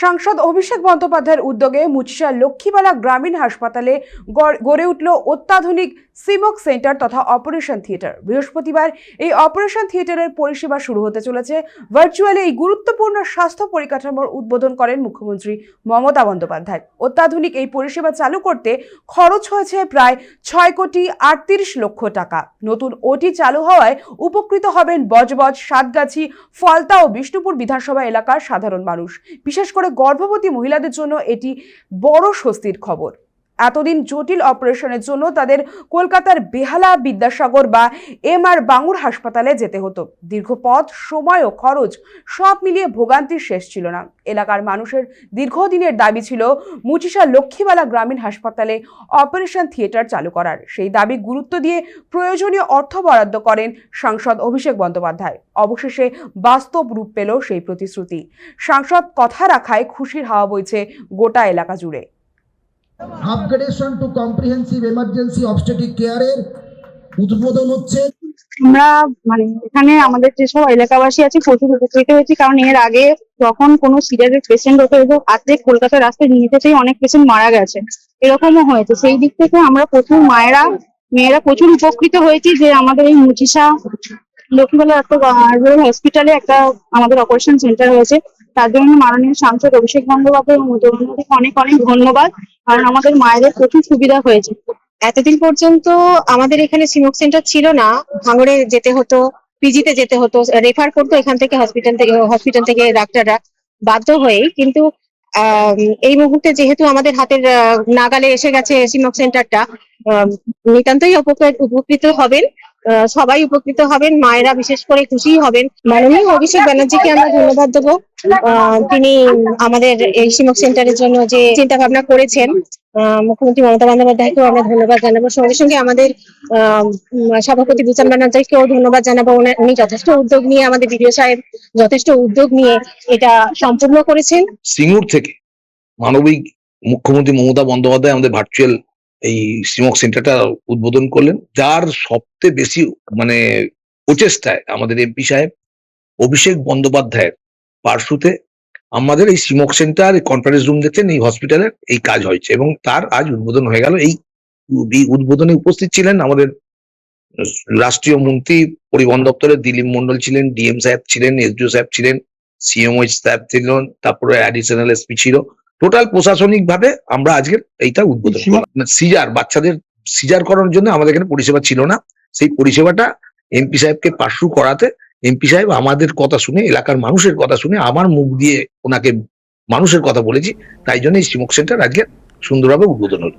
সাংসদ অভিষেক বন্দ্যোপাধ্যায়ের উদ্যোগে মুচিশা লক্ষ্মীবালা গ্রামীণ হাসপাতালে গড়ে উঠল অত্যাধুনিক সিমক সেন্টার তথা অপারেশন থিয়েটার। বৃহস্পতিবার এই অপারেশন থিয়েটারের পরিষেবা শুরু হতে চলেছে। ভার্চুয়ালি এই গুরুত্বপূর্ণ স্বাস্থ্য পরিকাঠামোর উদ্বোধন করেন মুখ্যমন্ত্রী মমতা বন্দ্যোপাধ্যায়। অত্যাধুনিক এই পরিষেবা চালু করতে খরচ হয়েছে প্রায় 6,38,00,000 টাকা। নতুন ওটি চালু হওয়ায় উপকৃত হবেন বজবজ, সাতগাছি, ফলতা ও বিষ্ণুপুর বিধানসভা এলাকার সাধারণ মানুষ। বিশেষ করে গর্ভবতী মহিলাদের জন্য এটি বড় স্বস্তির খবর। এতদিন জটিল অপারেশনের জন্য তাদের কলকাতার বেহালা, বিদ্যাসাগর বা MR বাঙুর হাসপাতালে যেতে হতো। দীর্ঘ পথ, সময় ও খরচ সব মিলিয়ে ভোগান্তির শেষ ছিল না। এলাকার মানুষের দীর্ঘদিনের দাবি ছিল মুচিশা লক্ষ্মীবালা গ্রামীণ হাসপাতালে অপারেশন থিয়েটার চালু করার। সেই দাবি গুরুত্ব দিয়ে প্রয়োজনীয় অর্থ বরাদ্দ করেন সাংসদ অভিষেক বন্দ্যোপাধ্যায়। অবশেষে বাস্তব রূপ পেল সেই প্রতিশ্রুতি। সাংসদ কথা রাখায় খুশির হাওয়া বইছে গোটা এলাকা জুড়ে। Upgradation to comprehensive emergency obstetric কেয়ারের উদ্বোধন হচ্ছে। আমরা এখানে আমাদের যেসব এলাকাবাসী আছে প্রচুর উপকৃত হয়েছি, কারণ এর আগে যখন কোনো সিরিয়াসের পেশেন্ট হতো এবং আজকে কলকাতার রাস্তায় নিয়ে যেতেই অনেক পেশেন্ট মারা গেছে, এরকমও হয়েছে। সেই দিক থেকে আমরা প্রচুর মেয়েরা প্রচুর উপকৃত হয়েছি যে আমাদের এই মুচিশা লক্ষ্মীবালা একটা হসপিটালে একটা আমাদের অপারেশন সেন্টার হয়েছে। তার জন্য মাননীয় সাংসদ অভিষেক বন্দ্যোপাধ্যায় এবং মুখ্যমন্ত্রীকে অনেক অনেক ধন্যবাদ, কারণ আমাদের মায়েদের প্রচুর সুবিধা হয়েছে। এতদিন পর্যন্ত আমাদের এখানে সিমক সেন্টার ছিল না, ভাঙড়ে যেতে হতো, পিজিতে যেতে হতো, রেফার করতো এখান থেকে হসপিটাল থেকে ডাক্তাররা বাধ্য হয়ে। কিন্তু এই মুহূর্তে যেহেতু আমাদের হাতের নাগালে এসে গেছে সিমক সেন্টারটা, নিতান্তই উপকৃত হবেন, সবাই উপকৃত হবেন, মায়েরা বিশেষ করে খুশি হবেন। মাননীয় অভিষেক ব্যানার্জিকে আমরা ধন্যবাদ দেবো। তিনি আমাদের এই সিমক সেন্টারের জন্য যে চিন্তা ভাবনা করেছেন, মুখ্যমন্ত্রী মমতা বন্দ্যোপাধ্যায়কেও আমরা ধন্যবাদ জানাবো। সঙ্গে সঙ্গে আমাদের সভাপতি বুচান ব্যানার্জিকেও ধন্যবাদ জানাবো। উনি যথেষ্ট উদ্যোগ নিয়ে, আমাদের বিডিও সাহেব যথেষ্ট উদ্যোগ নিয়ে এটা সম্পূর্ণ করেছেন। সিঙ্গুর থেকে মানবিক মুখ্যমন্ত্রী মমতা বন্দ্যোপাধ্যায় আমাদের ভার্চুয়াল এই সিমক সেন্টারটা উদ্বোধন করলেন, যার সবচেয়ে বেশি প্রচেষ্টায় আমাদের এমপি সাহেব অভিষেক বন্দ্যোপাধ্যায়ের পার্শ্বতে আমাদের এই সিমক সেন্টার, কনফারেন্স রুম দেখছেন, এই হসপিটালের এই কাজ হয়েছে এবং তার আজ উদ্বোধন হয়ে গেল। এই উদ্বোধনে উপস্থিত ছিলেন আমাদের রাষ্ট্রীয় মন্ত্রী, পরিবহন দপ্তরের দিলীপ মন্ডল ছিলেন, ডিএম সাহেব ছিলেন, এসডিও সাহেব ছিলেন, সিএমও সাহেব ছিলেন, তারপরে অ্যাডিশনাল এসপি ছিল। টোটাল প্রশাসনিক ভাবে আমরা আজকের এইটা উদ্বোধন করলাম। বাচ্চাদের সিজার করার জন্য আমাদের এখানে পরিষেবা ছিল না, সেই পরিষেবাটা এমপি সাহেবকে পার্সু করাতে এমপি সাহেব আমাদের কথা শুনে, এলাকার মানুষের কথা শুনে, আমার মুখ দিয়ে ওনাকে মানুষের কথা বলেছি, তাই জন্য এই সিমক সেন্টার আজকে সুন্দরভাবে উদ্বোধন হলো।